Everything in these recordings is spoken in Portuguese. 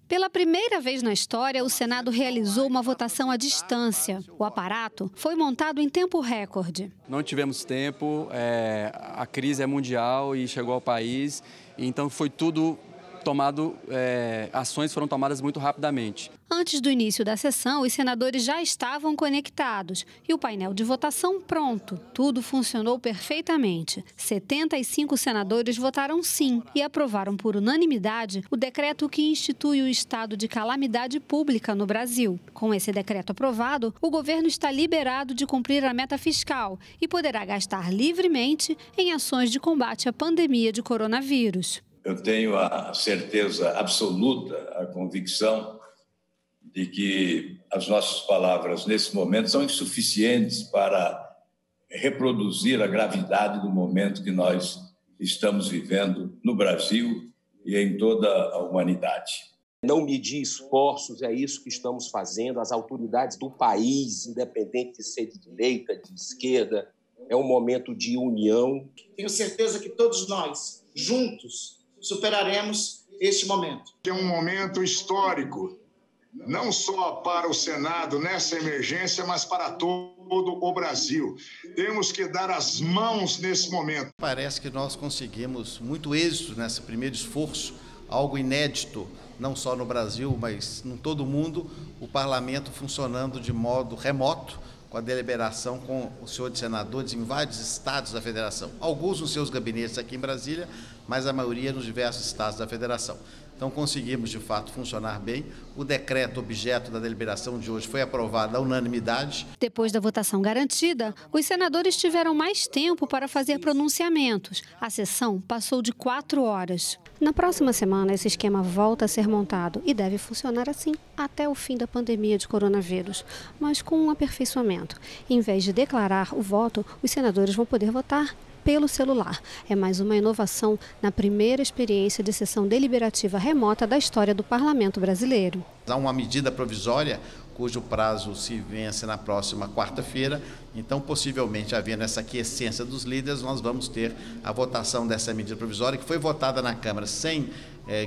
Pela primeira vez na história, o Senado realizou uma votação à distância. O aparato foi montado em tempo recorde. Não tivemos tempo, a crise é mundial e chegou ao país, então foi tudo tomado, ações foram tomadas muito rapidamente. Antes do início da sessão, os senadores já estavam conectados e o painel de votação pronto. Tudo funcionou perfeitamente. 75 senadores votaram sim e aprovaram por unanimidade o decreto que institui o estado de calamidade pública no Brasil. Com esse decreto aprovado, o governo está liberado de cumprir a meta fiscal e poderá gastar livremente em ações de combate à pandemia de coronavírus. Eu tenho a certeza absoluta, a convicção de que as nossas palavras, nesse momento, são insuficientes para reproduzir a gravidade do momento que nós estamos vivendo no Brasil e em toda a humanidade. Não medir esforços, é isso que estamos fazendo. As autoridades do país, independente de ser de direita, de esquerda, é um momento de união. Tenho certeza que todos nós, juntos, superaremos este momento. É um momento histórico, não só para o Senado nessa emergência, mas para todo o Brasil. Temos que dar as mãos nesse momento. Parece que nós conseguimos muito êxito nesse primeiro esforço, algo inédito, não só no Brasil, mas em todo o mundo, o parlamento funcionando de modo remoto, com a deliberação com os senhores senadores em vários estados da federação. Alguns nos seus gabinetes aqui em Brasília, mas a maioria nos diversos estados da federação. Então conseguimos, de fato, funcionar bem. O decreto objeto da deliberação de hoje foi aprovado à unanimidade. Depois da votação garantida, os senadores tiveram mais tempo para fazer pronunciamentos. A sessão passou de 4 horas. Na próxima semana, esse esquema volta a ser montado e deve funcionar assim até o fim da pandemia de coronavírus, mas com um aperfeiçoamento. Em vez de declarar o voto, os senadores vão poder votar pelo celular. É mais uma inovação na primeira experiência de sessão deliberativa remota da história do parlamento brasileiro. Há uma medida provisória cujo prazo se vence na próxima quarta-feira, então possivelmente havendo essa aquiescência dos líderes, nós vamos ter a votação dessa medida provisória que foi votada na Câmara sem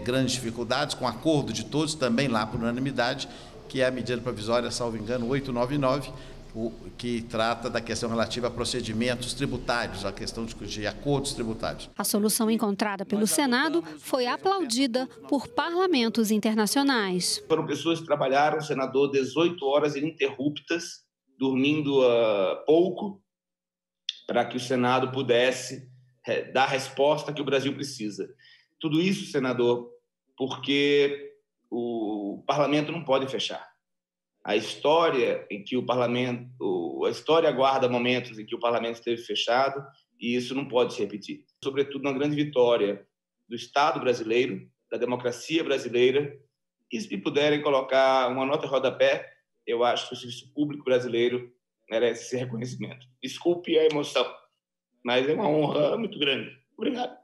grandes dificuldades, com acordo de todos, também lá por unanimidade, que é a medida provisória, salvo engano, 899, que trata da questão relativa a procedimentos tributários, a questão de acordos tributários. A solução encontrada pelo Senado foi aplaudida por parlamentos internacionais. Foram pessoas que trabalharam, senador, 18 horas ininterruptas, dormindo pouco, para que o Senado pudesse dar a resposta que o Brasil precisa. Tudo isso, senador, porque o parlamento não pode fechar. A história em que a história aguarda momentos em que o parlamento esteve fechado e isso não pode se repetir. Sobretudo uma grande vitória do Estado brasileiro, da democracia brasileira, e se puderem colocar uma nota em rodapé, eu acho que o serviço público brasileiro merece esse reconhecimento. Desculpe a emoção, mas é uma honra muito grande. Obrigado.